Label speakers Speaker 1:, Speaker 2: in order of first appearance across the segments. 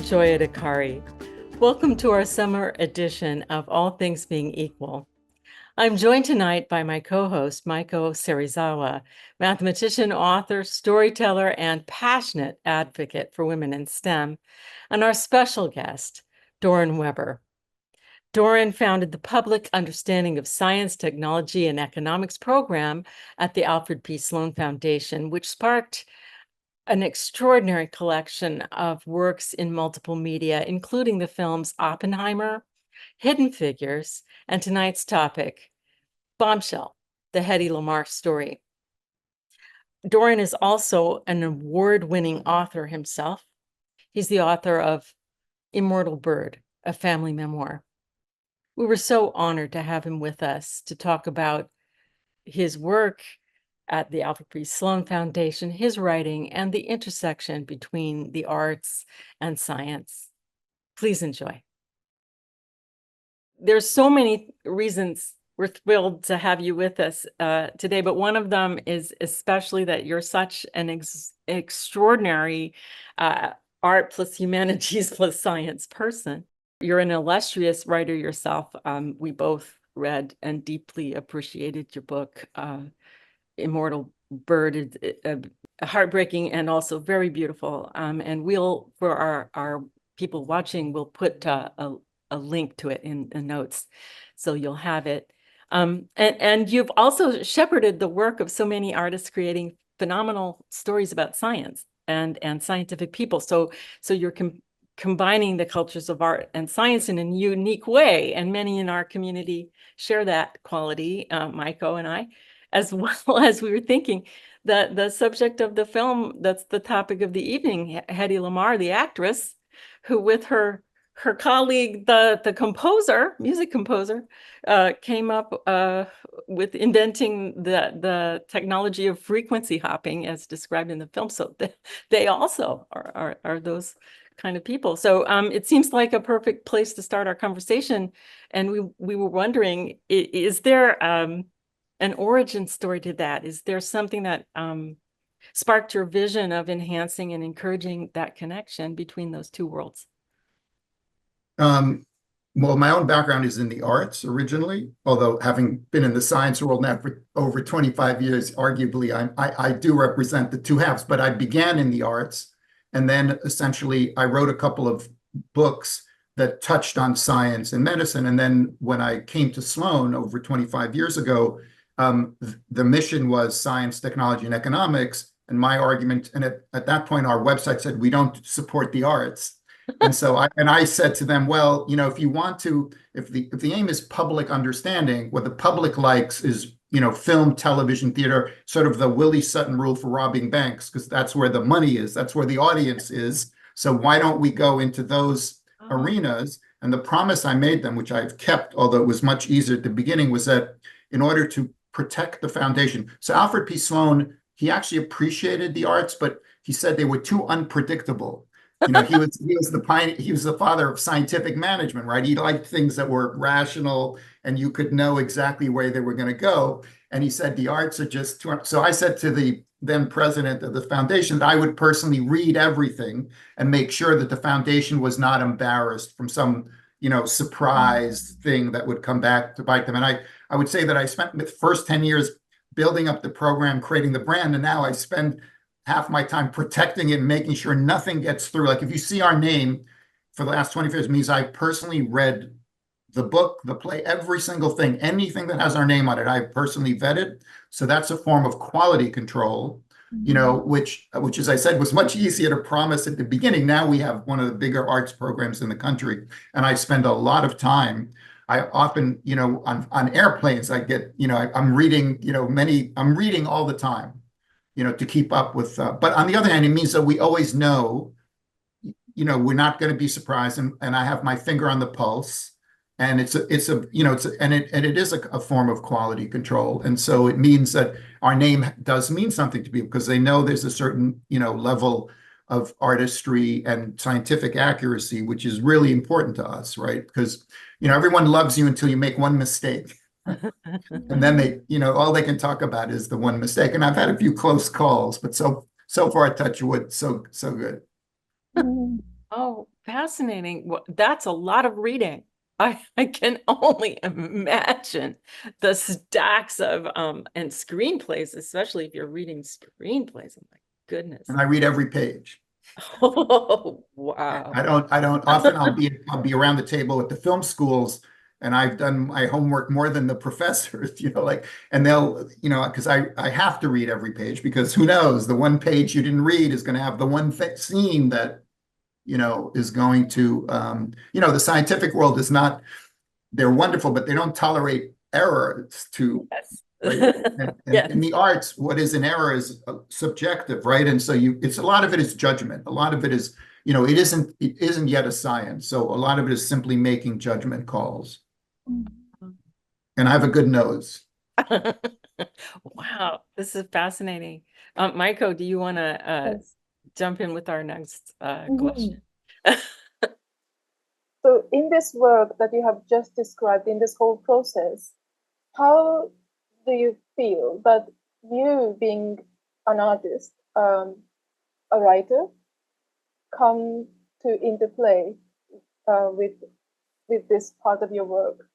Speaker 1: Gioia to Cari. Welcome to our summer edition of All Things Being Equal. I'm joined tonight by my co-host, Maiko Serizawa, mathematician, author, storyteller, and passionate advocate for women in STEM, and our special guest, Doron Weber. Doron founded the Public Understanding of Science, Technology, and Economics program at the Alfred P. Sloan Foundation, which sparked an extraordinary collection of works in multiple media, including the films Oppenheimer, Hidden Figures, and tonight's topic, Bombshell, the Hedy Lamarr Story. Doron is also an award-winning author himself. He's the author of Immortal Bird, a family memoir. We were so honored to have him with us to talk about his work at the Alfred P. Sloan Foundation, his writing, and the intersection between the arts and science. Please enjoy. There's so many reasons we're thrilled to have you with us today, but one of them is especially that you're such an extraordinary art plus humanities plus science person. You're an illustrious writer yourself. We both read and deeply appreciated your book, Immortal Bird, is heartbreaking and also very beautiful. And we'll, for our people watching, we'll put a link to it in the notes, so you'll have it. And you've also shepherded the work of so many artists creating phenomenal stories about science and scientific people. So you're combining the cultures of art and science in a unique way, and many in our community share that quality, Maiko and I. As well as we were thinking, the subject of the film that's the topic of the evening, Hedy Lamarr, the actress, who with her colleague, the composer, music composer, came up with inventing the technology of frequency hopping as described in the film. So they also are those kind of people. So it seems like a perfect place to start our conversation. And we were wondering, is there an origin story to that? Is there something that sparked your vision of enhancing and encouraging that connection between those two worlds?
Speaker 2: Well, my own background is in the arts originally, although having been in the science world now for over 25 years, arguably I do represent the two halves, but I began in the arts. And then essentially I wrote a couple of books that touched on science and medicine. And then when I came to Sloan over 25 years ago, the mission was science, technology, and economics. And my argument, and at that point, our website said, we don't support the arts. And so I said to them, well, if you want to, if the aim is public understanding, what the public likes is, film, television, theater, sort of the Willie Sutton rule for robbing banks, because that's where the money is, that's where the audience is. So why don't we go into those arenas? And the promise I made them, which I've kept, although it was much easier at the beginning, was that in order to protect the foundation. So Alfred P. Sloan, he actually appreciated the arts, but he said they were too unpredictable. He was the father of scientific management, right? He liked things that were rational and you could know exactly where they were going to go. And he said the arts are just too. So I said to the then president of the foundation that I would personally read everything and make sure that the foundation was not embarrassed from some surprise thing that would come back to bite them. And I would say that I spent the first 10 years building up the program, creating the brand, and now I spend half my time protecting it and making sure nothing gets through. Like if you see our name for the last 25 years, it means I personally read the book, the play, every single thing, anything that has our name on it, I personally vetted. So that's a form of quality control, which as I said, was much easier to promise at the beginning. Now we have one of the bigger arts programs in the country, and I spend a lot of time. I often, on airplanes, I get, I'm reading, I'm reading all the time, to keep up with. But on the other hand, it means that we always know, we're not going to be surprised, and I have my finger on the pulse, and it is a form of quality control, and so it means that our name does mean something to people because they know there's a certain level of artistry and scientific accuracy, which is really important to us, right? Because everyone loves you until you make one mistake. And then they, all they can talk about is the one mistake. And I've had a few close calls, but so far, touch wood, so good.
Speaker 1: Oh, fascinating. That's a lot of reading. I can only imagine the stacks of and screenplays, especially if you're reading screenplays. Oh my goodness.
Speaker 2: And I read every page.
Speaker 1: Oh, wow.
Speaker 2: I don't often I'll be around the table at the film schools and I've done my homework more than the professors, like, and they'll, because I have to read every page because who knows, the one page you didn't read is going to have the one scene that, is going to, the scientific world is not, they're wonderful, but they don't tolerate errors to,
Speaker 1: Yes.
Speaker 2: right? And
Speaker 1: Yes.
Speaker 2: in the arts, what is an error is subjective, right? And so it's a lot of it is judgment. A lot of it is, it isn't yet a science. So a lot of it is simply making judgment calls. And I have a good nose.
Speaker 1: Wow, this is fascinating. Maiko, do you want to
Speaker 3: Yes.
Speaker 1: jump in with our next
Speaker 3: Mhm.
Speaker 1: question?
Speaker 3: So in this work that you have just described, in this whole process, how do you feel that you, being an artist, a writer, come to interplay with this part of your work?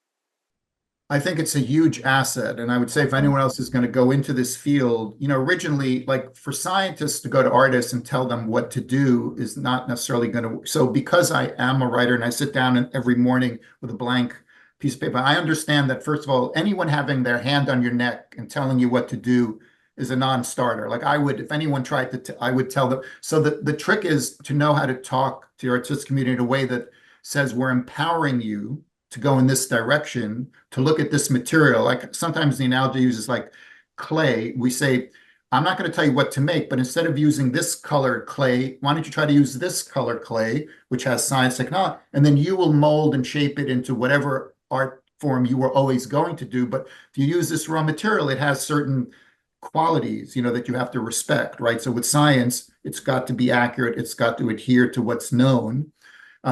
Speaker 2: I think it's a huge asset. And I would say if anyone else is going to go into this field, originally, like for scientists to go to artists and tell them what to do is not necessarily going to. So because I am a writer and I sit down every morning with a blank piece of paper, I understand that, first of all, anyone having their hand on your neck and telling you what to do is a non-starter. Like I would, if anyone tried to, I would tell them. So the trick is to know how to talk to your artistic community in a way that says we're empowering you to go in this direction, to look at this material. Like sometimes the analogy uses like clay. We say, I'm not going to tell you what to make, but instead of using this colored clay, why don't you try to use this colored clay, which has science technology, and then you will mold and shape it into whatever art form you were always going to do. But if you use this raw material, it has certain qualities, that you have to respect, right? So with science, it's got to be accurate. It's got to adhere to what's known.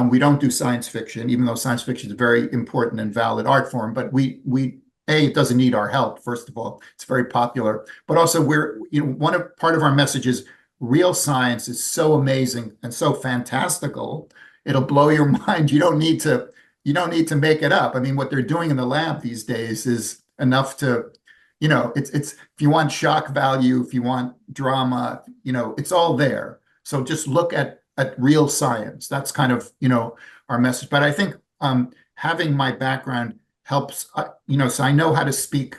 Speaker 2: We don't do science fiction, even though science fiction is a very important and valid art form. But it doesn't need our help. First of all, it's very popular. But also, part of our message is real science is so amazing and so fantastical. It'll blow your mind. You don't need to make it up. I mean, what they're doing in the lab these days is enough to, it's if you want shock value, if you want drama, it's all there. So just look at real science. That's kind of, our message. But I think having my background helps, so I know how to speak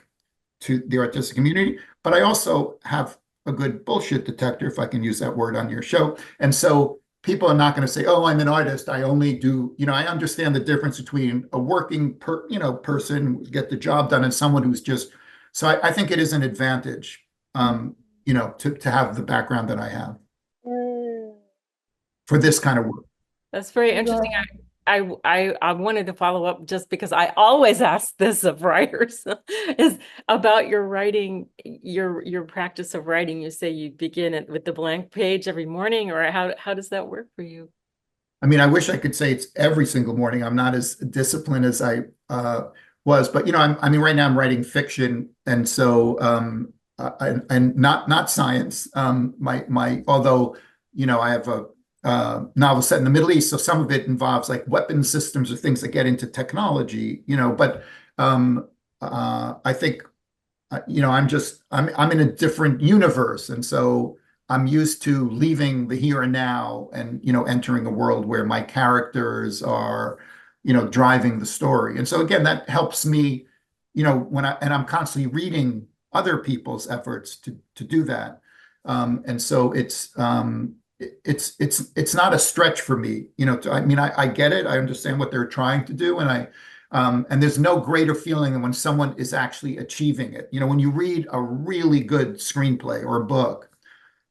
Speaker 2: to the artistic community, but I also have a good bullshit detector, if I can use that word on your show. And so people are not going to say, oh, I'm an artist. I only do, I understand the difference between a working person, get the job done, and someone who's just, so I think it is an advantage, to have the background that I have for this kind of work.
Speaker 1: That's very interesting. I wanted to follow up just because I always ask this of writers is about your writing, your practice of writing. You say you begin it with the blank page every morning, or how does that work for you?
Speaker 2: I mean, I wish I could say it's every single morning. I'm not as disciplined as I was, but right now I'm writing fiction, and so and not science. Although I have a novel set in the Middle East, so some of it involves like weapon systems or things that get into technology. But I think I'm in a different universe, and so I'm used to leaving the here and now and entering a world where my characters are driving the story. And so again, that helps me when I'm constantly reading other people's efforts to do that. And so it's not a stretch for me, I get it. I understand what they're trying to do. And there's no greater feeling than when someone is actually achieving it. When you read a really good screenplay or a book,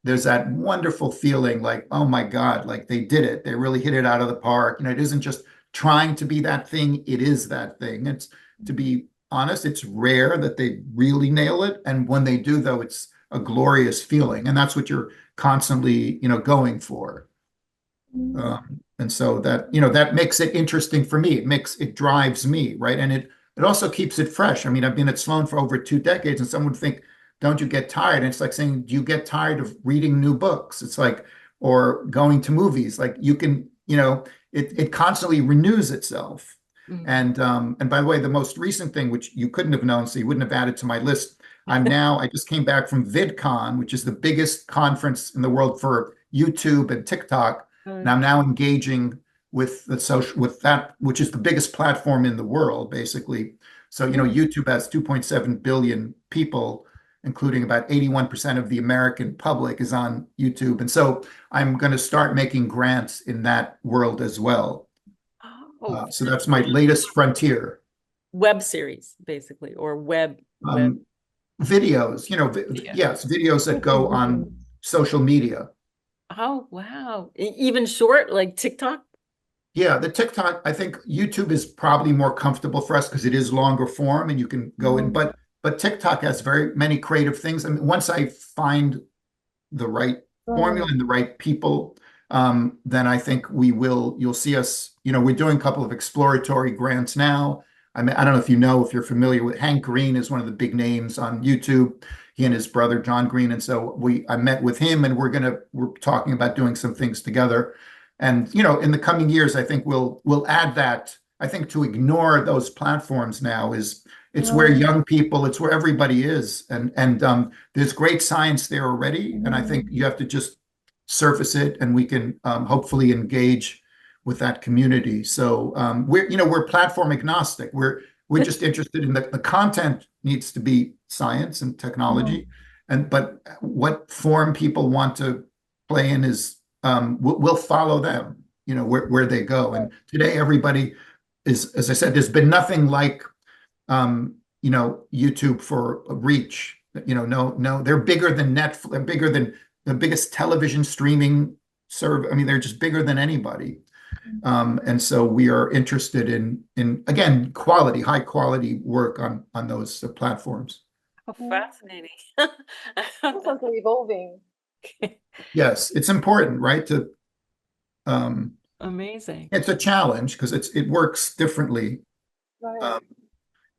Speaker 2: there's that wonderful feeling like, oh my God, like they did it. They really hit it out of the park. It isn't just trying to be that thing. It is that thing. It's, to be honest, it's rare that they really nail it. And when they do, though, it's a glorious feeling. And that's what you're constantly, going for. And so that, that makes it interesting for me. It drives me, right? And it also keeps it fresh. I mean, I've been at Sloan for over 2 decades, and someone would think, don't you get tired? And it's like saying, do you get tired of reading new books? It's like, or going to movies. Like you can, it constantly renews itself.
Speaker 1: Mhm.
Speaker 2: And by the way, the most recent thing, which you couldn't have known, so you wouldn't have added to my list, I just came back from VidCon, which is the biggest conference in the world for YouTube and TikTok. And I'm now engaging with with that, which is the biggest platform in the world, basically. So, YouTube has 2.7 billion people, including about 81% of the American public is on YouTube. And so I'm going to start making grants in that world as well.
Speaker 1: Oh,
Speaker 2: So that's my latest frontier.
Speaker 1: web series, basically, or web
Speaker 2: Um, Videos,
Speaker 1: video.
Speaker 2: yes, videos that go on social media.
Speaker 1: Oh, wow. Even short, like TikTok?
Speaker 2: Yeah, the TikTok, I think YouTube is probably more comfortable for us because it is longer form and you can go in, but TikTok has very many creative things. I mean, once I find the right formula and the right people, then I think you'll see us, we're doing a couple of exploratory grants now. I mean, I don't know if you're familiar with Hank Green is one of the big names on YouTube. He and his brother, John Green. And so I met with him and we're talking about doing some things together. And, in the coming years, I think we'll add that. I think to ignore those platforms now it's where young people, it's where everybody is. And there's great science there already. And I think you have to just surface it and we can hopefully engage with that community. So we're platform agnostic. We're just interested in the content needs to be science and technology. But what form people want to play in is we'll follow them, where they go. And today everybody is, as I said, there's been nothing like YouTube for reach. No, they're bigger than Netflix. They're bigger than the biggest television streaming serve. I mean, they're just bigger than anybody. And so we are interested in again, high quality work on those platforms.
Speaker 1: How fascinating.
Speaker 3: Constantly evolving.
Speaker 2: Yes, it's important, right?
Speaker 1: Amazing.
Speaker 2: It's a challenge because it works differently.
Speaker 3: Right.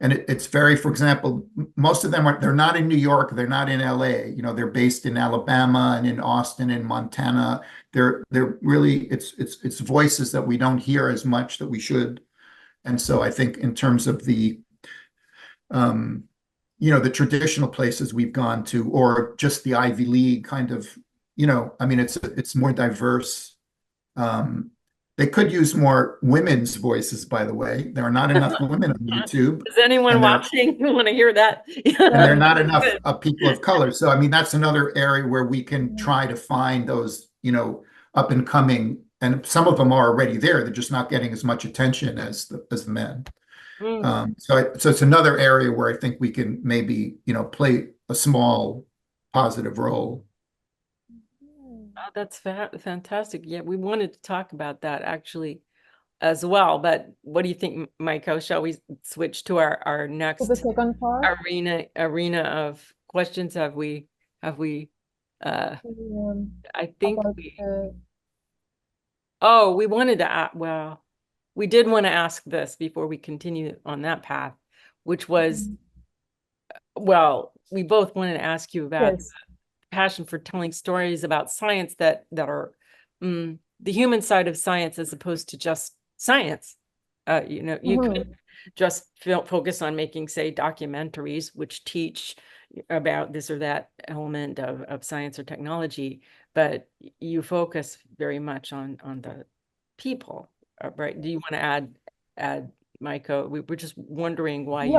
Speaker 2: And it's very, for example, most of them they're not in New York, they're not in LA, they're based in Alabama and in Austin and Montana. They're really, it's voices that we don't hear as much that we should. And so I think in terms of the traditional places we've gone to, or just the Ivy League kind of, I mean, it's more diverse. They could use more women's voices, by the way. There are not enough women on YouTube.
Speaker 1: Is anyone watching? You want to hear that?
Speaker 2: And there are not enough people of color. So, I mean, that's another area where we can try to find those, up and coming. And some of them are already there. They're just not getting as much attention as the men. So it's another area where I think we can maybe, play a small positive role.
Speaker 1: Oh, that's fantastic. Yeah, we wanted to talk about that actually as well. But what do you think, Maiko? Shall we switch to our next
Speaker 3: the second part?
Speaker 1: arena of questions? Have we I think we wanted to well, we did want to ask this before we continue on that path, which was, well, we both wanted to ask you about passion for telling stories about science that are the human side of science as opposed to just science. You could just focus on making, say, documentaries which teach about this or that element of science or technology, but you focus very much on the people, right? Do you want to add Maiko? We were just wondering why.
Speaker 3: We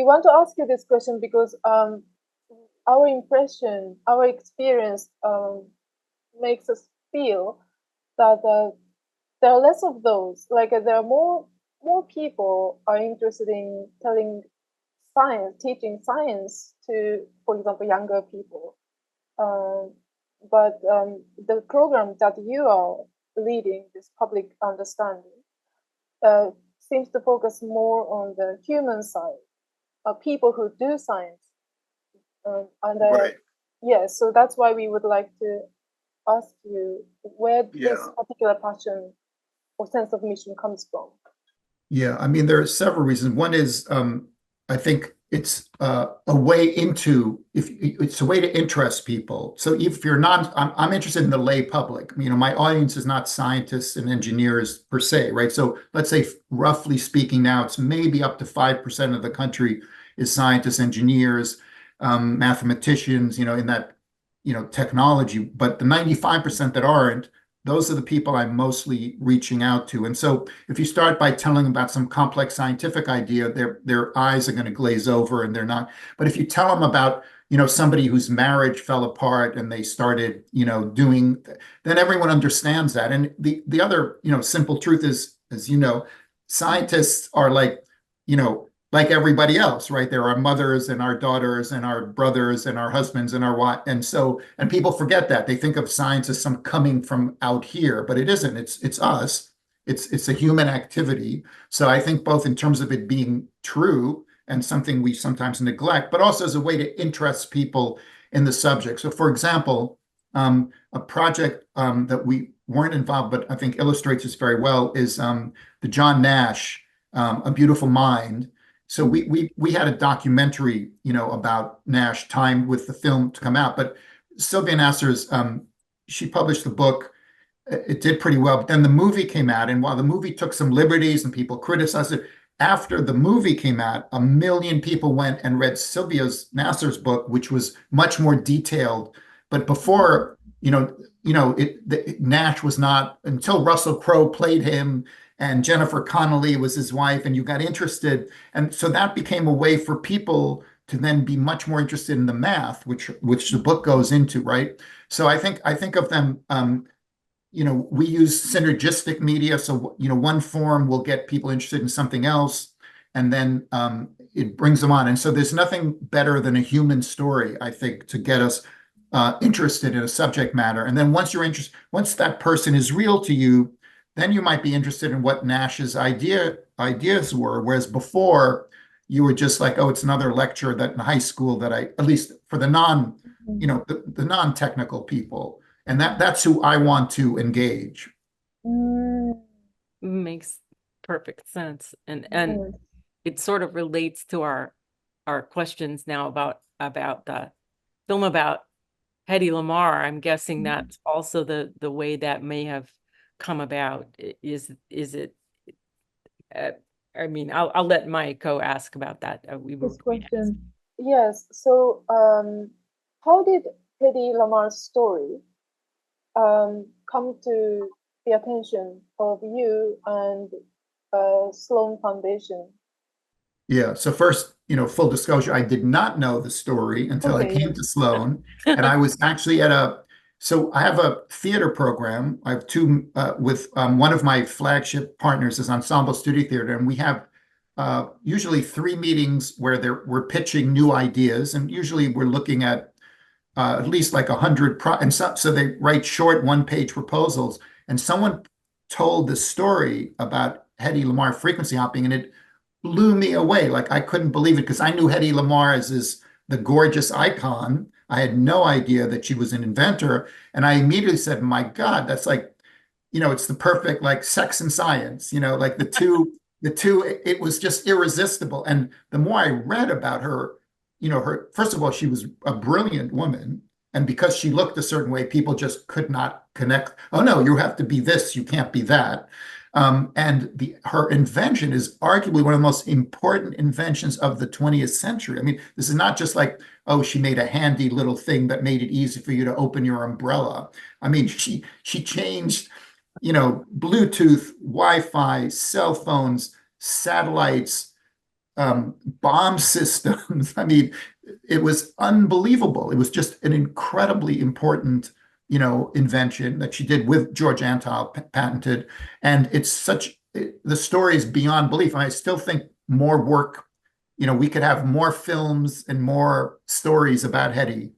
Speaker 3: want to ask you this question because our impression, our experience makes us feel that there are less of those. Like there are more people are interested in telling science, teaching science to, for example, younger people. But the program that you are leading, this public understanding, seems to focus more on the human side, people who do science. So that's why we would like to ask you where this particular passion or sense of mission comes from.
Speaker 2: Yeah, I mean, there are several reasons. One is, I think a way into, if it's a way to interest people. So if you're not, I'm interested in the lay public. You know, my audience is not scientists and engineers per se, right? So let's say, roughly speaking, now it's maybe up to 5% of the country is scientists, engineers, mathematicians, you know, in that, you know, technology. But the 95% that aren't, those are the people I'm mostly reaching out to. And so if you start by telling them about some complex scientific idea, their eyes are going to glaze over and they're not. But if you tell them about, you know, somebody whose marriage fell apart and they started, you know, doing, then everyone understands that. And the other, you know, simple truth is, as you know, scientists are like, you know, like everybody else, right? There are mothers and our daughters and our brothers and our husbands and our wives. And so, and people forget that. They think of science as some coming from out here, but it isn't. It's us. It's a human activity. So I think both in terms of it being true and something we sometimes neglect, but also as a way to interest people in the subject. So for example, a project that we weren't involved, but I think illustrates this very well is the John Nash, A Beautiful Mind. So we had a documentary, you know, about Nash timed with the film to come out. But Sylvia Nasser's, she published the book. It did pretty well. But then the movie came out. And while the movie took some liberties and people criticized it, after the movie came out, 1 million people went and read Sylvia's Nasser's book, which was much more detailed. But before, Nash was not, until Russell Crowe played him, and Jennifer Connelly was his wife, and you got interested. And so that became a way for people to then be much more interested in the math, which the book goes into, right? So I think of them, we use synergistic media. So, one form will get people interested in something else, and then it brings them on. And so there's nothing better than a human story, I think, to get us interested in a subject matter. And then once that person is real to you, then you might be interested in what Nash's ideas were. Whereas before, you were just like, oh, it's another lecture that in high school that at least for the the non-technical people. And that's who I want to engage.
Speaker 1: Makes perfect sense. And it sort of relates to our questions now about the film about Hedy Lamarr. I'm guessing that's also the way that may have come about. Is it? I'll let Maiko ask about that.
Speaker 3: This question, yes. So, how did Hedy Lamarr's story come to the attention of you and Sloan Foundation?
Speaker 2: Yeah. So first, full disclosure, I did not know the story until I came to Sloan, and I was actually so I have a theater program. I have two with one of my flagship partners is Ensemble Studio Theater, and we have usually 3 meetings where we're pitching new ideas, and usually we're looking at least like 100 and so they write short 1-page proposals. And someone told the story about Hedy Lamarr frequency hopping, and it blew me away. Like I couldn't believe it, because I knew Hedy Lamarr as the gorgeous icon. I had no idea that she was an inventor. And I immediately said, my God, that's like, it's the perfect, like, Sex and Science, like the two, it was just irresistible. And the more I read about her, first of all, she was a brilliant woman. And because she looked a certain way, people just could not connect. Oh, no, you have to be this, you can't be that. And her invention is arguably one of the most important inventions of the 20th century. I mean, this is not just like, oh, she made a handy little thing that made it easy for you to open your umbrella. I mean, she changed, Bluetooth, Wi-Fi, cell phones, satellites, bomb systems. I mean, it was unbelievable. It was just an incredibly important invention that she did with George Antheil patented. And the story is beyond belief. And I still think more work, we could have more films and more stories about Hedy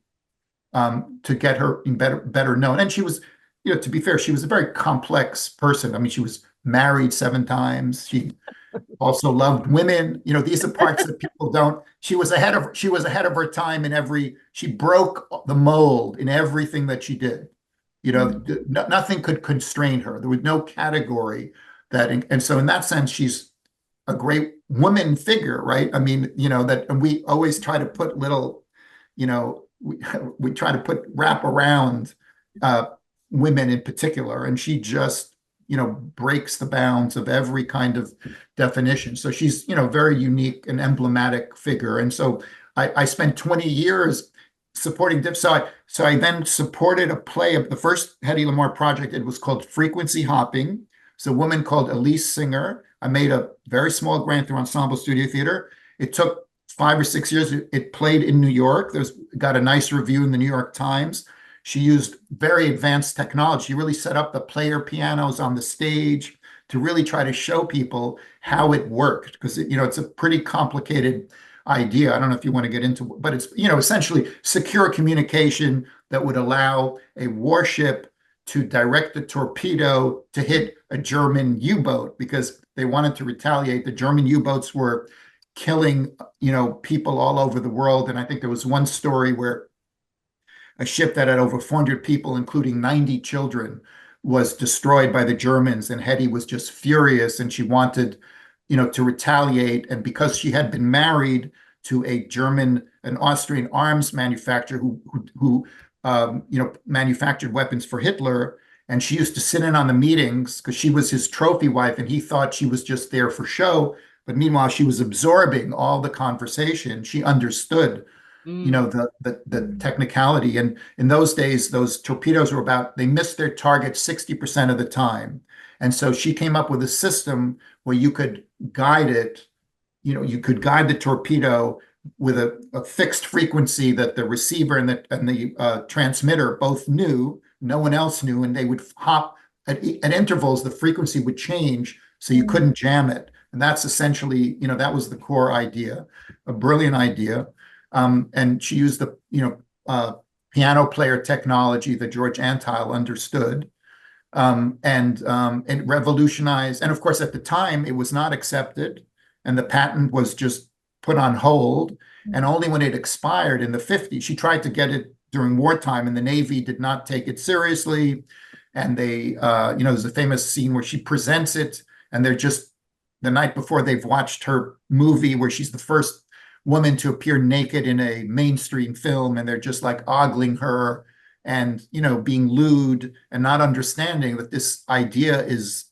Speaker 2: to get her better known. And she was, to be fair, she was a very complex person. I mean, she was married 7 times. She also loved women. These are parts that people don't. She was ahead of her time in she broke the mold in everything that she did. Nothing could constrain her. There was no category and so in that sense, she's a great woman figure, right? I mean, that we always try to put little, we try to wrap around women in particular, and she just, breaks the bounds of every kind of definition. So she's, very unique and emblematic figure. And so I spent 20 years supporting so I then supported a play of the first Hedy Lamarr project. It was called Frequency Hopping. It's a woman called Elise Singer. I made a very small grant through Ensemble Studio Theater. It took 5 or 6 years. It played in New York. Got a nice review in the New York Times. She used very advanced technology. She really set up the player pianos on the stage to really try to show people how it worked, because it's a pretty complicated idea. I don't know if you want to get into, but it's essentially secure communication that would allow a warship to direct the torpedo to hit a German U-boat because they wanted to retaliate. The German U-boats were killing, people all over the world. And I think there was one story where a ship that had over 400 people, including 90 children, was destroyed by the Germans. And Hedy was just furious, and she wanted, to retaliate. And because she had been married to an Austrian arms manufacturer who manufactured weapons for Hitler, and she used to sit in on the meetings because she was his trophy wife, and he thought she was just there for show. But meanwhile, she was absorbing all the conversation. She understood, the technicality. And in those days, those torpedoes they missed their target 60% of the time. And so she came up with a system where you could guide it, you could guide the torpedo with a fixed frequency that the receiver and the transmitter both knew, no one else knew, and they would hop at intervals. The frequency would change, so you couldn't jam it. And that's essentially, that was the core idea, a brilliant idea. And she used the, piano player technology that George Antheil understood. And it revolutionized. And of course, at the time, it was not accepted, and the patent was just put on hold. And only when it expired in the 50s, she tried to get it during wartime, and the Navy did not take it seriously. And they, there's a famous scene where she presents it, and they're just the night before they've watched her movie where she's the first woman to appear naked in a mainstream film, and they're just like ogling her and, being lewd and not understanding that this idea is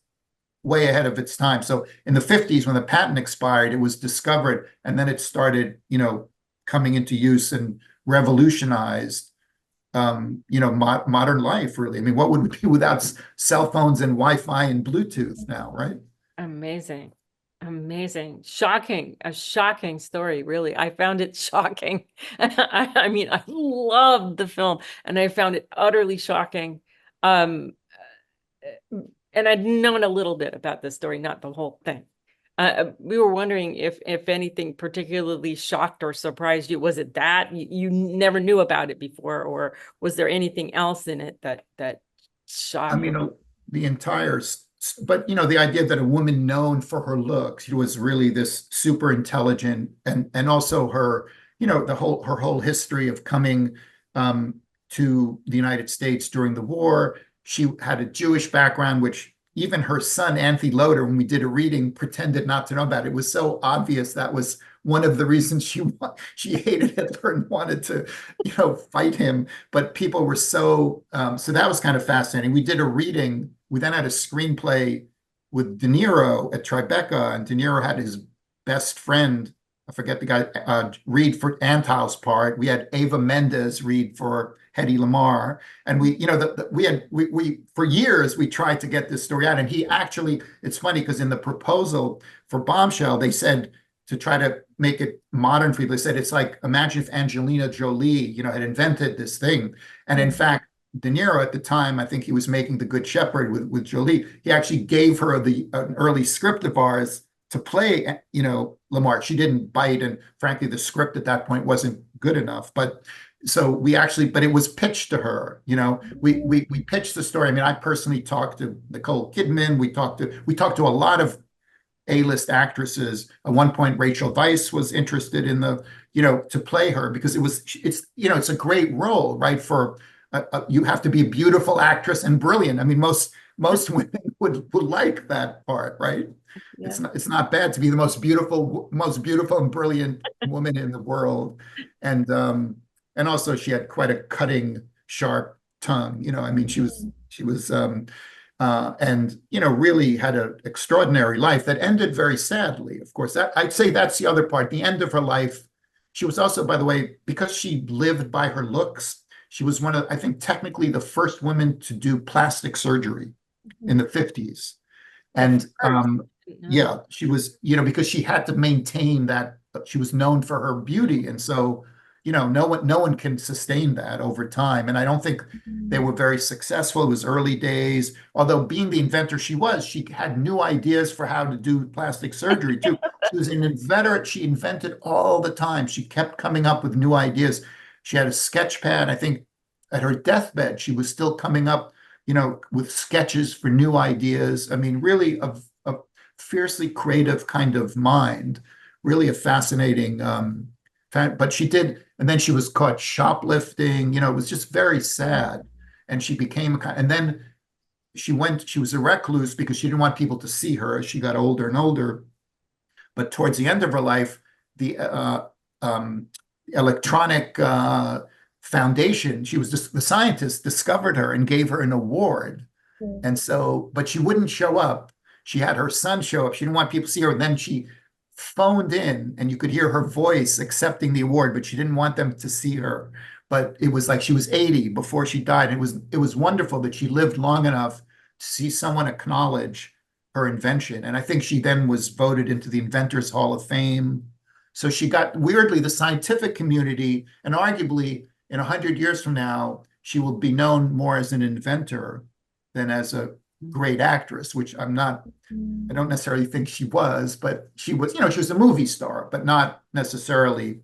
Speaker 2: way ahead of its time. So in the 50s, when the patent expired, it was discovered, and then it started, coming into use and revolutionized, modern life, really. I mean, what would we be without cell phones and Wi-Fi and Bluetooth now, right?
Speaker 1: Amazing. Amazing. Shocking. A shocking story, really. I found it shocking. I mean, I loved the film, and I found it utterly shocking. And I'd known a little bit about this story, not the whole thing. We were wondering if anything particularly shocked or surprised you. Was it that you never knew about it before, or was there anything else in it that shocked?
Speaker 2: I mean, the entire, but the idea that a woman known for her looks, was really this super intelligent, and also her, her whole history of coming to the United States during the war. She had a Jewish background, which even her son, Anthony Loder, when we did a reading, pretended not to know about. It was so obvious. That was one of the reasons she hated Hitler and wanted to, fight him. But people were so that was kind of fascinating. We did a reading. We then had a screenplay with De Niro at Tribeca, and De Niro had his best friend, I forget the guy, read for Antheil's part. We had Ava Mendes read for Hedy Lamarr, and we for years we tried to get this story out. And he actually, it's funny because in the proposal for Bombshell, they said, to try to make it modern for people, they said it's like, imagine if Angelina Jolie, had invented this thing. And in fact, De Niro at the time, I think he was making The Good Shepherd with Jolie. He actually gave her an early script of ours to play, Lamarr. She didn't bite, and frankly, the script at that point wasn't good enough. But it was pitched to her. We pitched the story. I mean, I personally talked to Nicole Kidman. We talked to a lot of A-list actresses. At one point, Rachel Weisz was interested in to play her, because it's a great role, right? For you have to be a beautiful actress and brilliant. I mean, most most women would like that part, right?
Speaker 1: Yeah.
Speaker 2: It's not bad to be the most beautiful and brilliant woman in the world. And also she had quite a cutting, sharp tongue. I mean, she was and really had an extraordinary life that ended very sadly. Of course, I'd say that's the other part. The end of her life. She was also, by the way, because she lived by her looks, she was one of, I think, technically the first woman to do plastic surgery in the 50s. And
Speaker 1: First. No.
Speaker 2: yeah, she was, because she had to maintain that she was known for her beauty. And so, no one can sustain that over time. And I don't think they were very successful. It was early days. Although being the inventor she was, she had new ideas for how to do plastic surgery too. She was an inventor. She invented all the time. She kept coming up with new ideas. She had a sketch pad. I think at her deathbed, she was still coming up, with sketches for new ideas. I mean, really a fiercely creative kind of mind, really a fascinating, but she did, and then she was caught shoplifting, it was just very sad. And she became, and then she was a recluse because she didn't want people to see her as she got older and older. But towards the end of her life, the electronic foundation, she was just the scientist discovered her and gave her an award. And so, but she wouldn't show up. She had her son show up. She didn't want people to see her. And then she phoned in and you could hear her voice accepting the award, but she didn't want them to see her. But it was like she was 80 before she died. It was wonderful that she lived long enough to see someone acknowledge her invention. And I think she then was voted into the Inventors Hall of Fame. So she got, weirdly, the scientific community, and arguably in 100 years from now, she will be known more as an inventor than as a great actress, which I don't necessarily think she was, but she was, she was a movie star, but not necessarily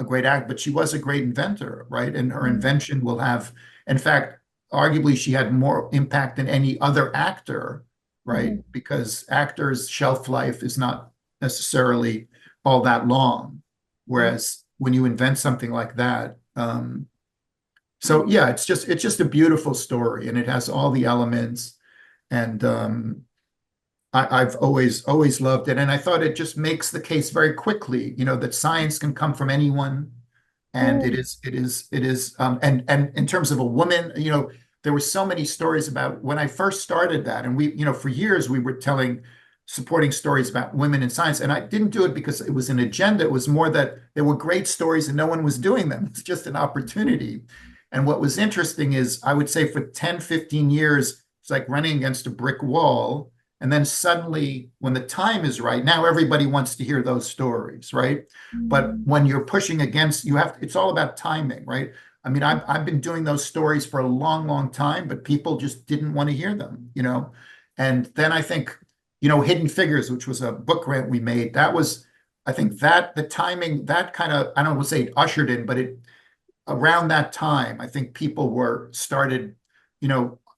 Speaker 2: a great actor, but she was a great inventor, right? And her invention will have, in fact, arguably she had more impact than any other actor, right? Because actors' shelf life is not necessarily all that long. Whereas when you invent something like that, so yeah, it's just a beautiful story, and it has all the elements. And I've always loved it, and I thought it just makes the case very quickly, that science can come from anyone, and it is, and in terms of a woman, there were so many stories about when I first started that, and we, for years we were supporting stories about women in science, and I didn't do it because it was an agenda. It was more that there were great stories and no one was doing them. It's just an opportunity. And what was interesting is, I would say for 10, 15 years, it's like running against a brick wall. And then suddenly, when the time is right, now everybody wants to hear those stories, right? But when you're pushing against, it's all about timing, right? I mean, I've been doing those stories for a long, long time, but people just didn't want to hear them, And then I think, Hidden Figures, which was a book grant we made, that was, I think that the timing, that kind of, I don't want to say it ushered in, but around that time, I think people started,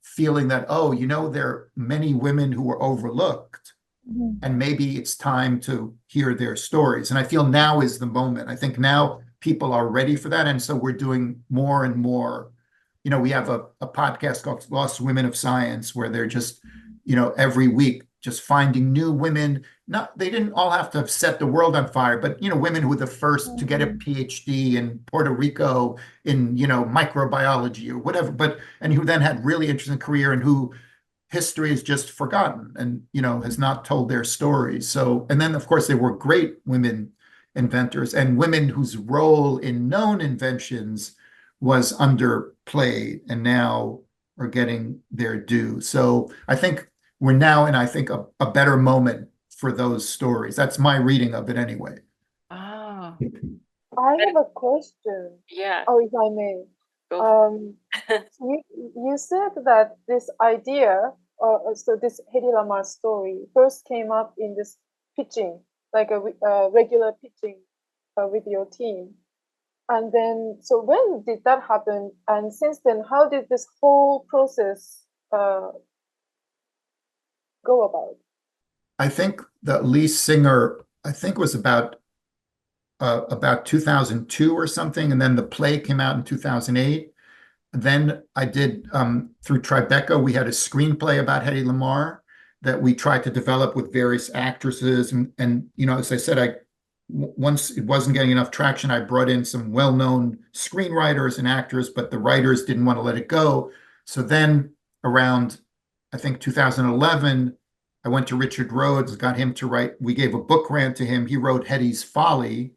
Speaker 2: feeling that, oh, there are many women who were overlooked, and maybe it's time to hear their stories. And I feel now is the moment. I think now people are ready for that. And so we're doing more and more. We have a podcast called Lost Women of Science, where they're just, every week, just finding new women. They didn't all have to have set the world on fire, but, women who were the first to get a PhD in Puerto Rico in, microbiology or whatever, and who then had really interesting career, and who history is just forgotten and, has not told their stories. So, and then of course there were great women inventors and women whose role in known inventions was underplayed and now are getting their due. So I think we're now in, I think, a better moment for those stories. That's my reading of it anyway.
Speaker 1: Oh,
Speaker 3: I have a question.
Speaker 1: yeah.
Speaker 3: Oh, if I may.
Speaker 1: Go
Speaker 3: You said that this idea, so this Hedy Lamarr story, first came up in this pitching, like a regular pitching with your team. And then, so when did that happen? And since then, how did this whole process go about?
Speaker 2: I think the lead singer, I think, was about 2002 or something, and then the play came out in 2008. then I did, through Tribeca, we had a screenplay about Hedy Lamarr that we tried to develop with various actresses. And as I said, once it wasn't getting enough traction, I brought in some well-known screenwriters and actors, but the writers didn't want to let it go. So then around, I think 2011, I went to Richard Rhodes, got him to write, we gave a book grant to him. He wrote Hedy's Folly,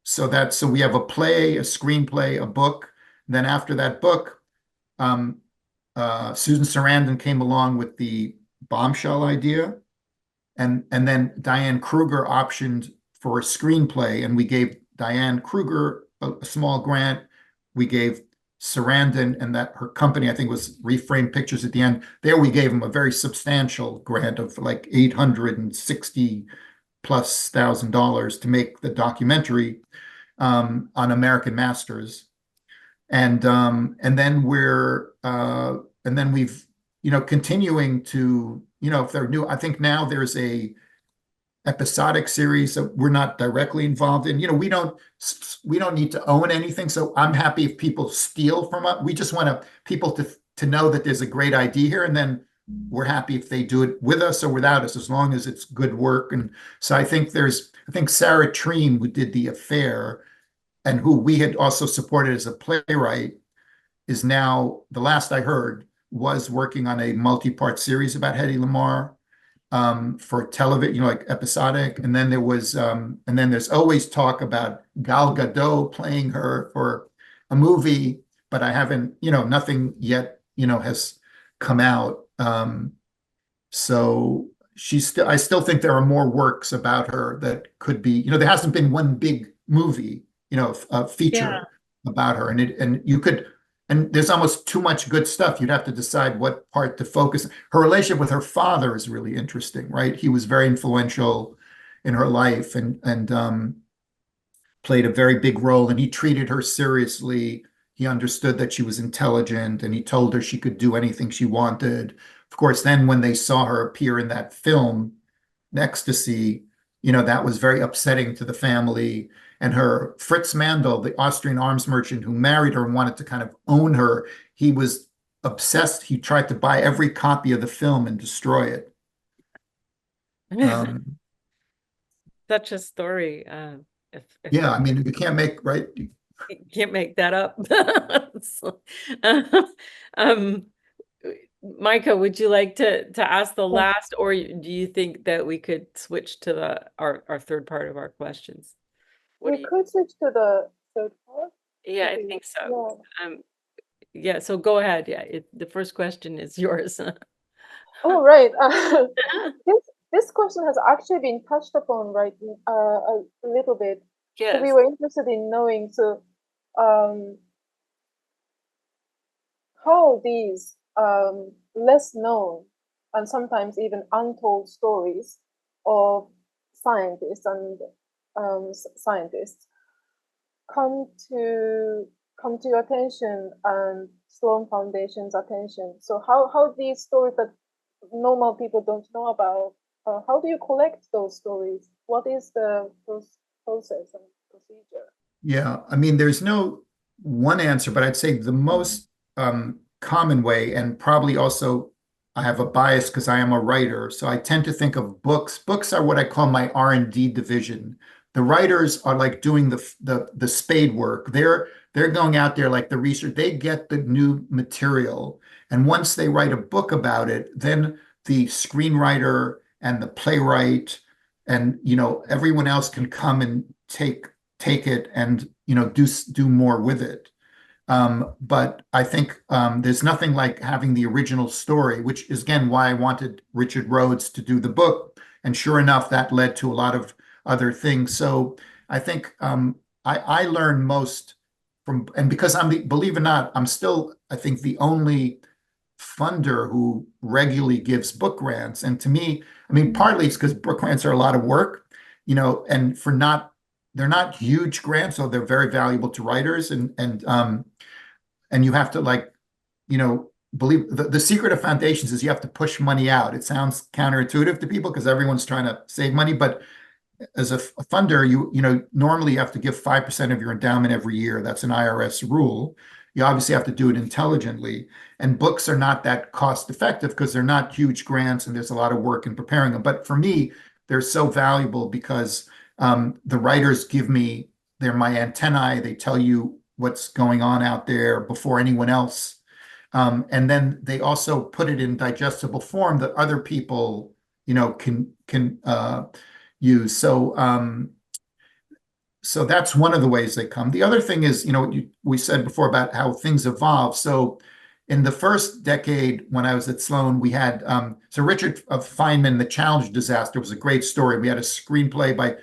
Speaker 2: so we have a play, a screenplay, a book. Then after that book, Susan Sarandon came along with the Bombshell idea. And then Diane Kruger optioned for a screenplay, and we gave Diane Kruger a small grant. We gave Sarandon and that her company, I think, was Reframe Pictures at the end. There we gave them a very substantial grant of like $860,000+ to make the documentary on American Masters. And then we've continuing to, if they're new, I think now there's a episodic series that we're not directly involved in. We don't need to own anything. So I'm happy if people steal from us. We just want people to know that there's a great idea here, and then we're happy if they do it with us or without us, as long as it's good work. And so I think Sarah Treem, who did The Affair and who we had also supported as a playwright, is now, the last I heard, was working on a multi-part series about Hedy Lamarr for television, like episodic. And then there's always talk about Gal Gadot playing her for a movie, but I haven't, nothing yet, has come out. So I still think there are more works about her that could be, there hasn't been one big movie, a feature about her, and there's almost too much good stuff. You'd have to decide what part to focus. Her relationship with her father is really interesting, right? He was very influential in her life and played a very big role, and he treated her seriously. He understood that she was intelligent, and he told her she could do anything she wanted. Of course, then when they saw her appear in that film, Ecstasy, that was very upsetting to the family. And her Fritz Mandl, the Austrian arms merchant who married her and wanted to kind of own her, he was obsessed. He tried to buy every copy of the film and destroy it.
Speaker 1: Such a story.
Speaker 2: Yeah, I mean, you can't make, right?
Speaker 1: You can't make that up. Maiko, would you like to ask the last, or do you think that we could switch to our third part of our questions?
Speaker 3: We could switch to the third part.
Speaker 1: Yeah, I think so. Yeah, so go ahead. Yeah, the first question is yours.
Speaker 3: Oh, right. This question has actually been touched upon, right, a little bit.
Speaker 1: Yes.
Speaker 3: So we were interested in knowing, how these less known and sometimes even untold stories of scientists and scientists come to your attention and Sloan Foundation's attention. So how these stories that normal people don't know about, how do you collect those stories? What is the process and procedure?
Speaker 2: Yeah, I mean, there's no one answer, but I'd say the most common way, and probably also I have a bias because I am a writer, so I tend to think of books. Books are what I call my R&D division. The writers are like doing the spade work. They're going out there like the research. They get the new material, and once they write a book about it, then the screenwriter and the playwright and everyone else can come and take it and do more with it. But I think there's nothing like having the original story, which is again why I wanted Richard Rhodes to do the book. And sure enough, that led to a lot of other things. So I think I learn most from, and because believe it or not, I'm still, I think, the only funder who regularly gives book grants. And to me, I mean, partly it's because book grants are a lot of work, and they're not huge grants, so they're very valuable to writers. And you have to believe the secret of foundations is you have to push money out. It sounds counterintuitive to people because everyone's trying to save money, but as a funder, normally you have to give 5% of your endowment every year. That's an IRS rule. you obviously have to do it intelligently. And books are not that cost effective because they're not huge grants and there's a lot of work in preparing them. But for me, they're so valuable because the writers give me, they're my antennae. They tell you what's going on out there before anyone else. And then they also put it in digestible form that other people, can use. So that's one of the ways they come. The other thing is, we said before about how things evolve. So in the first decade when I was at Sloan, we had, so Richard Feynman, The Challenger Disaster was a great story. We had a screenplay by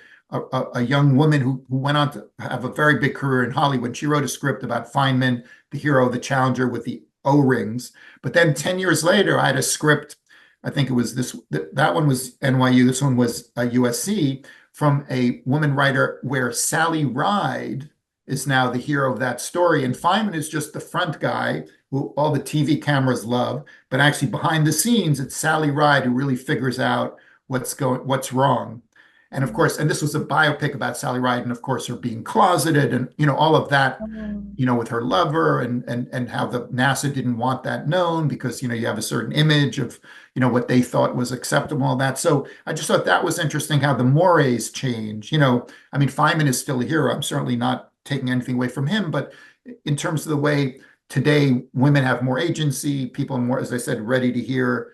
Speaker 2: a young woman who went on to have a very big career in Hollywood. She wrote a script about Feynman, the hero of the Challenger with the O-rings. But then 10 years later, I had a script. I think it was that one was NYU. This one was USC, from a woman writer where Sally Ride is now the hero of that story. And Feynman is just the front guy who all the TV cameras love. But actually behind the scenes, it's Sally Ride who really figures out what's wrong. And of course, and this was a biopic about Sally Ride, and of course, her being closeted and, all of that, with her lover and how the NASA didn't want that known because, you have a certain image of, what they thought was acceptable and that. So I just thought that was interesting how the mores change. I mean, Feynman is still a hero. I'm certainly not taking anything away from him, but in terms of the way today women have more agency, people are more, as I said, ready to hear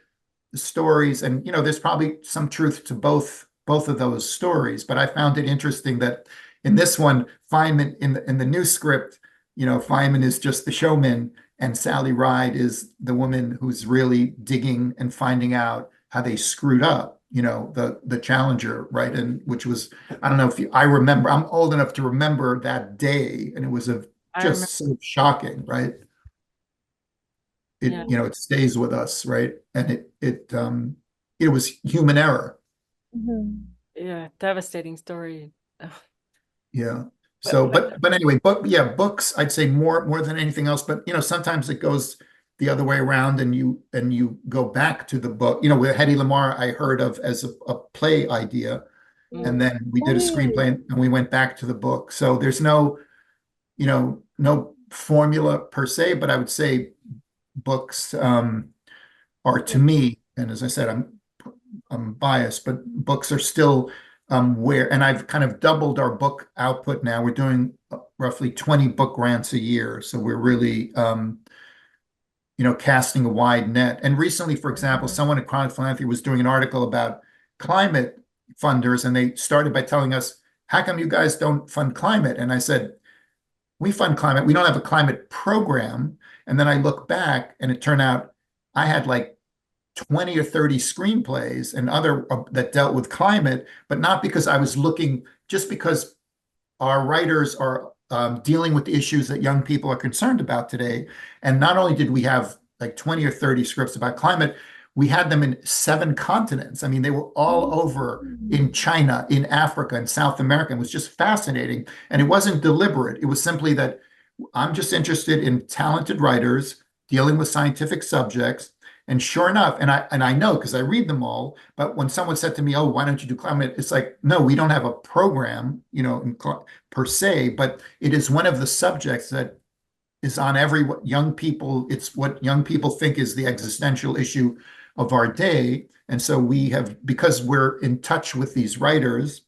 Speaker 2: the stories. And, there's probably some truth to both of those stories. But I found it interesting that in this one, Feynman, in the new script, Feynman is just the showman, and Sally Ride is the woman who's really digging and finding out how they screwed up, the Challenger, right? And which was, I don't know if I remember, I'm old enough to remember that day, and it was just so shocking, right? It stays with us, right? And it was human error.
Speaker 1: Yeah, devastating story. Ugh.
Speaker 2: Yeah. So, but anyway, books, I'd say more than anything else. But sometimes it goes the other way around, and you go back to the book. With Hedy Lamarr, I heard of as a play idea, and then we did a screenplay, and we went back to the book. So there's no formula per se, but I would say books are, to me, and as I said, I'm biased, but books are still and I've kind of doubled our book output now. We're doing roughly 20 book grants a year. So we're really, casting a wide net. And recently, for example, someone at Chronic Philanthropy was doing an article about climate funders, and they started by telling us, how come you guys don't fund climate? And I said, we fund climate. We don't have a climate program. And then I look back, and it turned out I had like 20 or 30 screenplays and other that dealt with climate, but not because I was looking, just because our writers are dealing with the issues that young people are concerned about today. And not only did we have like 20 or 30 scripts about climate, we had them in 7 continents. I mean, they were all over in China, in Africa, in South America. It was just fascinating. And it wasn't deliberate. It was simply that I'm just interested in talented writers dealing with scientific subjects. And sure enough, and I know because I read them all, but when someone said to me, oh, why don't you do climate? It's like, no, we don't have a program, per se, but it is one of the subjects that is on young people. It's what young people think is the existential issue of our day. And so because we're in touch with these writers,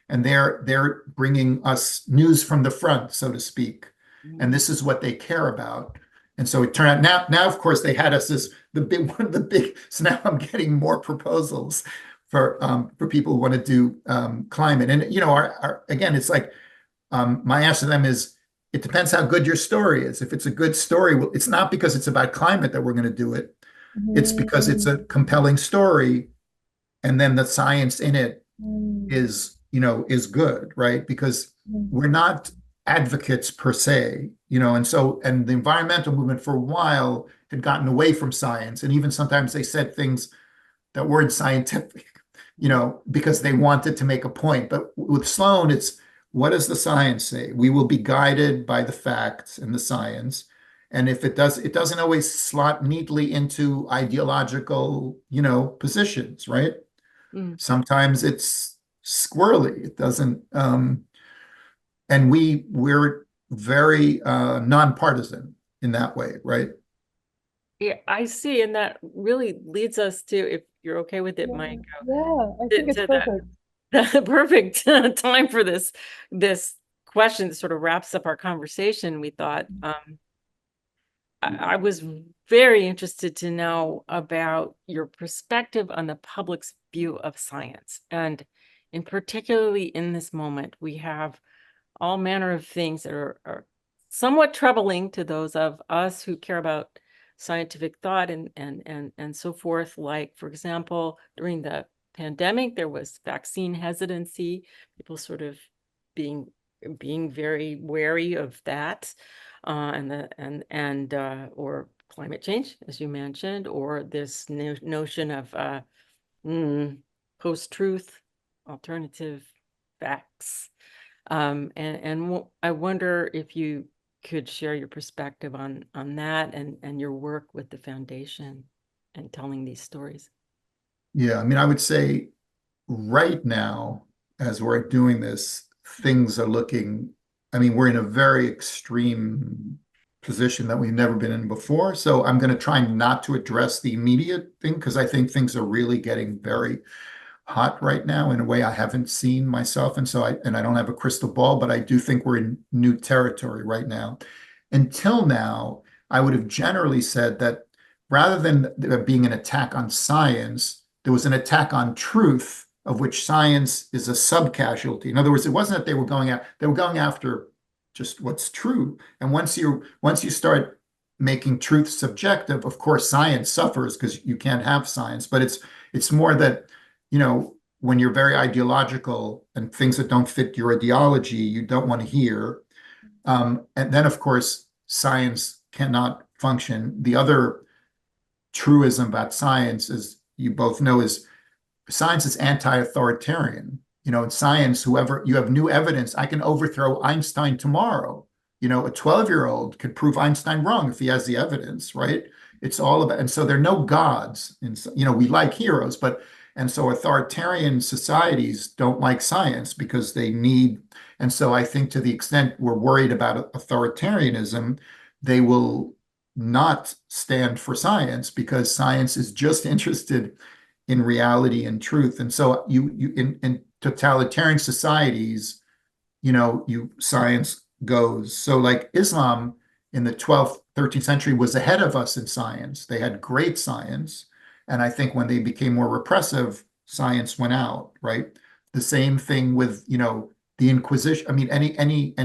Speaker 2: and they're bringing us news from the front, so to speak. And this is what they care about. And so it turned out now, of course, they had us as one of the big. So now I'm getting more proposals for people who want to do climate. And again, it's like my answer to them is, it depends how good your story is. If it's a good story, it's not because it's about climate that we're going to do it. It's because it's a compelling story, and then the science in it is good, right? Because we're not advocates per se, and the environmental movement for a while had gotten away from science. And even sometimes they said things that weren't scientific, because they wanted to make a point. But with Sloan, it's, what does the science say? We will be guided by the facts and the science. And if it doesn't always slot neatly into ideological, positions, right? Sometimes it's squirrely. It doesn't, and we're very nonpartisan in that way, right?
Speaker 1: Yeah, I see. And that really leads us to, if you're okay with it,
Speaker 3: Yeah,
Speaker 1: Maiko,
Speaker 3: yeah, I think it's
Speaker 1: to
Speaker 3: perfect.
Speaker 1: the perfect time for this question that sort of wraps up our conversation. We thought, I was very interested to know about your perspective on the public's view of science. And in particularly in this moment, we have all manner of things that are somewhat troubling to those of us who care about scientific thought and so forth. Like, for example, during the pandemic, there was vaccine hesitancy, people sort of being very wary of that, or climate change, as you mentioned, or this notion of post-truth, alternative facts. I wonder if you could share your perspective on that and your work with the foundation and telling these stories.
Speaker 2: Yeah, I mean, I would say right now, as we're doing this, things are looking, I mean, we're in a very extreme position that we've never been in before. So I'm going to try not to address the immediate thing because I think things are really getting very hot right now in a way I haven't seen myself. And so I don't have a crystal ball, but I do think we're in new territory right now. Until now, I would have generally said that rather than there being an attack on science, there was an attack on truth, of which science is a subcasualty. In other words, it wasn't that they were going after just what's true. And once you start making truth subjective, of course, science suffers because you can't have science. But it's more that, when you're very ideological and things that don't fit your ideology, you don't want to hear. And then, of course, science cannot function. The other truism about science, as you both know, is science is anti-authoritarian. In science, whoever you have new evidence, I can overthrow Einstein tomorrow. A 12-year-old could prove Einstein wrong if he has the evidence, right? It's all about, and so there are no gods. We like heroes, and so authoritarian societies don't like science because they need, and so I think to the extent we're worried about authoritarianism, they will not stand for science because science is just interested in reality and truth. And so in totalitarian societies, science goes. So like Islam in the 12th, 13th century was ahead of us in science. They had great science. And I think when they became more repressive, science went out, right? The same thing with, the Inquisition. I mean, any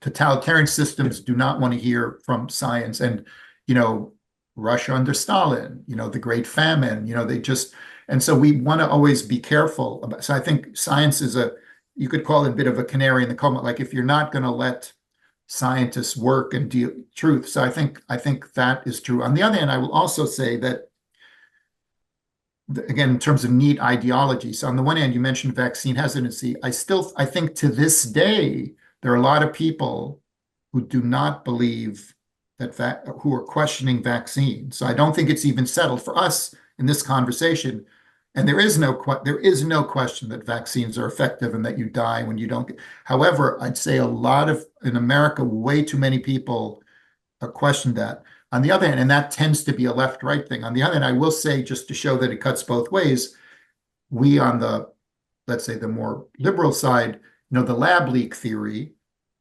Speaker 2: totalitarian systems do not want to hear from science. And, Russia under Stalin, the Great Famine, and so we want to always be careful about, so I think science is you could call it a bit of a canary in the coal mine, like if you're not going to let scientists work and deal truth. So I think that is true. On the other hand, I will also say that, again, in terms of neat ideology. So on the one hand, you mentioned vaccine hesitancy. I think to this day, there are a lot of people who do not believe who are questioning vaccines. So I don't think it's even settled for us in this conversation. And there is no question that vaccines are effective and that you die when you don't. However, I'd say in America, way too many people question that. On the other hand, and that tends to be a left-right thing. On the other hand, I will say, just to show that it cuts both ways, we on the, let's say, the more liberal side, the lab leak theory,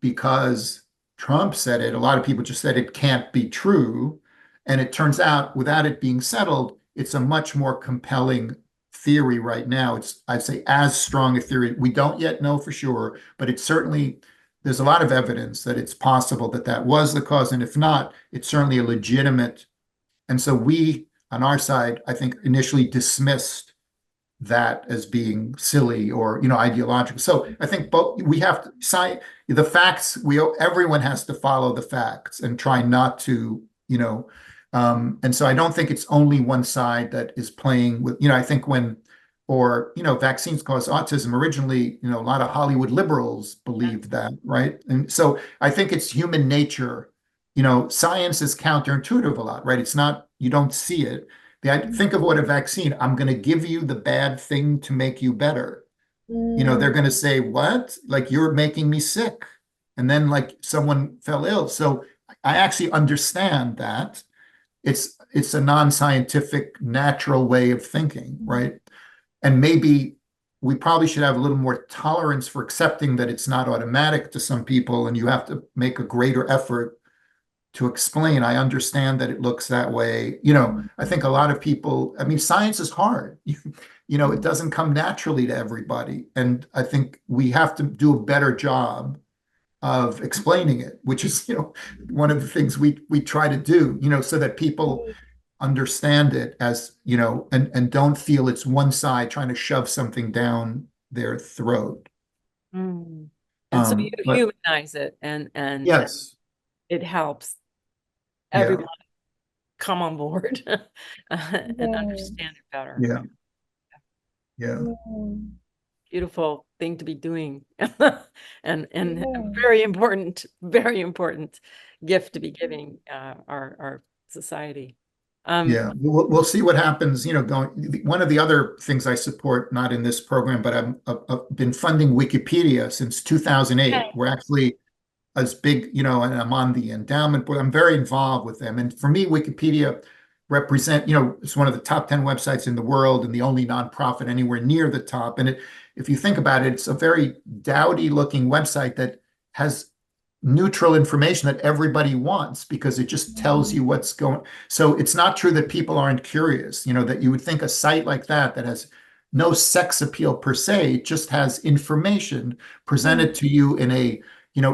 Speaker 2: because Trump said it, a lot of people just said it can't be true. And it turns out, without it being settled, it's a much more compelling theory right now. It's, I'd say, as strong a theory. We don't yet know for sure, but it's certainly, there's a lot of evidence that it's possible that was the cause. And if not, it's certainly a legitimate. And so we, on our side, I think initially dismissed that as being silly or, ideological. So I think we have to cite the facts. Everyone has to follow the facts and try not to, and so I don't think it's only one side that is playing with, I think vaccines cause autism. Originally, a lot of Hollywood liberals believed that, right? And so I think it's human nature. Science is counterintuitive a lot, right? It's not, you don't see it. Think of what a vaccine, I'm going to give you the bad thing to make you better. They're going to say, what? Like, you're making me sick. And then like someone fell ill. So I actually understand that it's a non-scientific, natural way of thinking, right? And maybe we probably should have a little more tolerance for accepting that it's not automatic to some people, and you have to make a greater effort to explain. I understand that it looks that way. I think a lot of people, I mean, science is hard. It doesn't come naturally to everybody. And I think we have to do a better job of explaining it, which is, one of the things we try to do, so that people understand it as, and don't feel it's one side trying to shove something down their throat.
Speaker 1: Mm. And so you
Speaker 2: But
Speaker 1: humanize it and
Speaker 2: yes,
Speaker 1: it helps
Speaker 2: yeah,
Speaker 1: everybody come on board and
Speaker 3: Yeah.
Speaker 1: understand it better.
Speaker 2: yeah, yeah,
Speaker 1: Beautiful thing to be doing and
Speaker 3: Yeah.
Speaker 1: very important gift to be giving our society.
Speaker 2: yeah. We'll see what happens. One of the other things I support, not in this program, but I've been funding Wikipedia since 2008. We're actually as big, and I'm on the endowment board. I'm very involved with them. And for me, Wikipedia it's one of the top 10 websites in the world and the only nonprofit anywhere near the top. And if you think about it, it's a very dowdy looking website that has neutral information that everybody wants because it just tells you what's going. So it's not true that people aren't curious, that you would think a site like that has no sex appeal per se, just has information presented to you in a,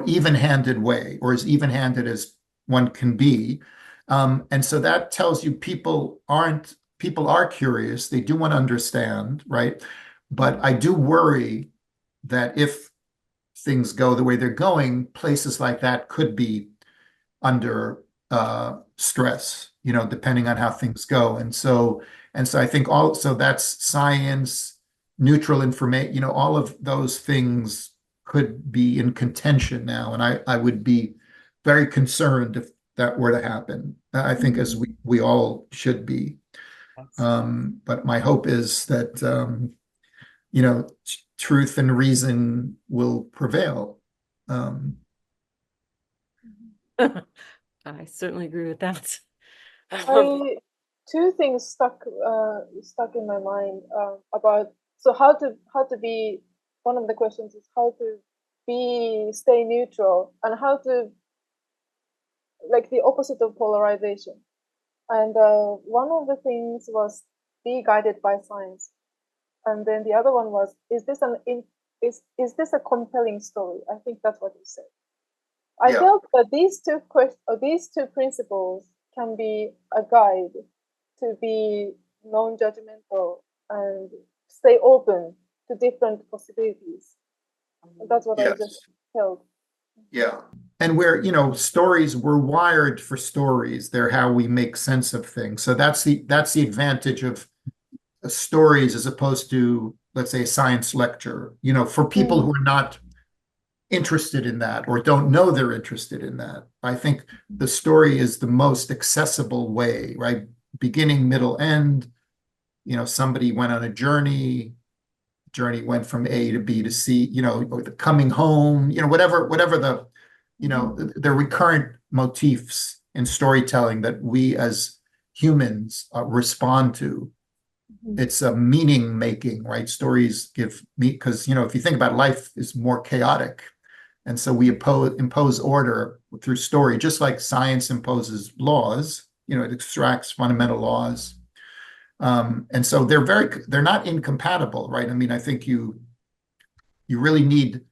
Speaker 2: even-handed way, or as even-handed as one can be. And so that tells you people are curious. They do want to understand, right? But I do worry that if things go the way they're going, places like that could be under stress, depending on how things go. And so I think also that's science, neutral information, all of those things could be in contention now. And I would be very concerned if that were to happen. I think as we all should be. But my hope is that, truth and reason will prevail.
Speaker 1: I certainly agree with that.
Speaker 3: Two things stuck in my mind about how to be. One of the questions is how to stay neutral and how to, like, the opposite of polarization. And one of the things was be guided by science, and then the other one was is this a compelling story? I think that's what you said. I felt that these two principles can be a guide to be non-judgmental and stay open to different possibilities. And that's what I just felt.
Speaker 2: Yeah. And stories, we're wired for stories. They're how we make sense of things. So that's the advantage of stories as opposed to, let's say, a science lecture, for people who are not interested in that or don't know they're interested in that. I think the story is the most accessible way, right? Beginning, middle, end. Somebody went on a journey went from A to B to C, or the coming home, whatever the, the recurrent motifs in storytelling that we as humans respond to. It's a meaning making, right? Stories give me, because, if you think about it, life is more chaotic. And so we impose order through story, just like science imposes laws, it extracts fundamental laws. And so they're not incompatible, right? I mean, I think you really need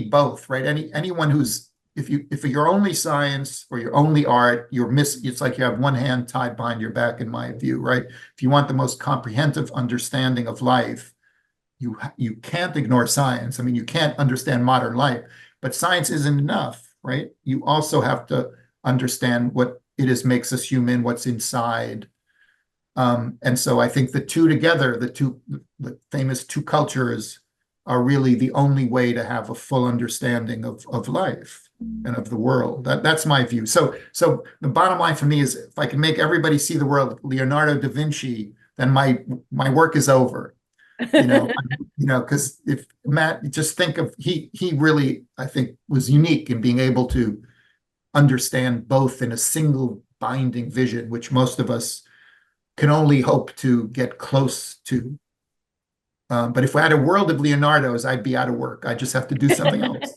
Speaker 2: both, right? Anyone who's, if you're only science or you're only art, it's like you have one hand tied behind your back, in my view, right? If you want the most comprehensive understanding of life, you can't ignore science. I mean, you can't understand modern life, but science isn't enough, right? You also have to understand what it is makes us human, what's inside. And so I think the two together, the famous two cultures, are really the only way to have a full understanding of life and of the world. That's my view. So the bottom line for me is, if I can make everybody see the world Leonardo da Vinci, then my work is over. Because if Matt, just think of he really, I think, was unique in being able to understand both in a single binding vision, which most of us can only hope to get close to. But if we had a world of Leonardos, I'd be out of work. I just have to do something else.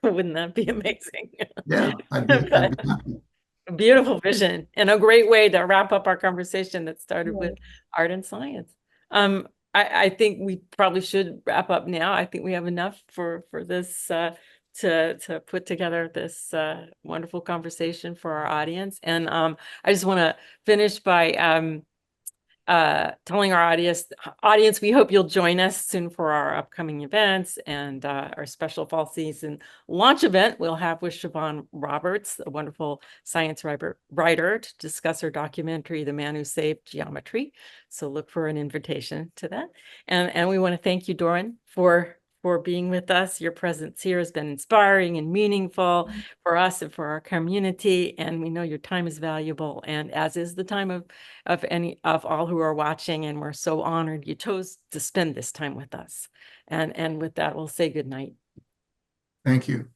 Speaker 1: Wouldn't that be amazing?
Speaker 2: Yeah, I'd be happy.
Speaker 1: A beautiful vision and a great way to wrap up our conversation that started with art and science. I think we probably should wrap up now. I think we have enough for this to put together this wonderful conversation for our audience. And I just want to finish by telling our audience, we hope you'll join us soon for our upcoming events and our special fall season launch event we'll have with Siobhan Roberts, a wonderful science writer, to discuss her documentary, The Man Who Saved Geometry. So look for an invitation to that. And we want to thank you, Doron, for being with us. Your presence here has been inspiring and meaningful for us and for our community. And we know your time is valuable, and as is the time of any of all who are watching. And we're so honored you chose to spend this time with us. And with that, we'll say good night.
Speaker 2: Thank you.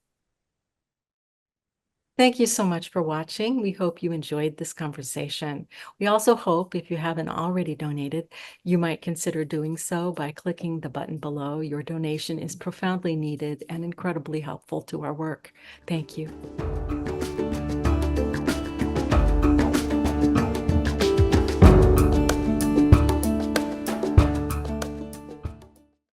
Speaker 1: Thank you so much for watching. We hope you enjoyed this conversation. We also hope, if you haven't already donated, you might consider doing so by clicking the button below. Your donation is profoundly needed and incredibly helpful to our work. Thank you.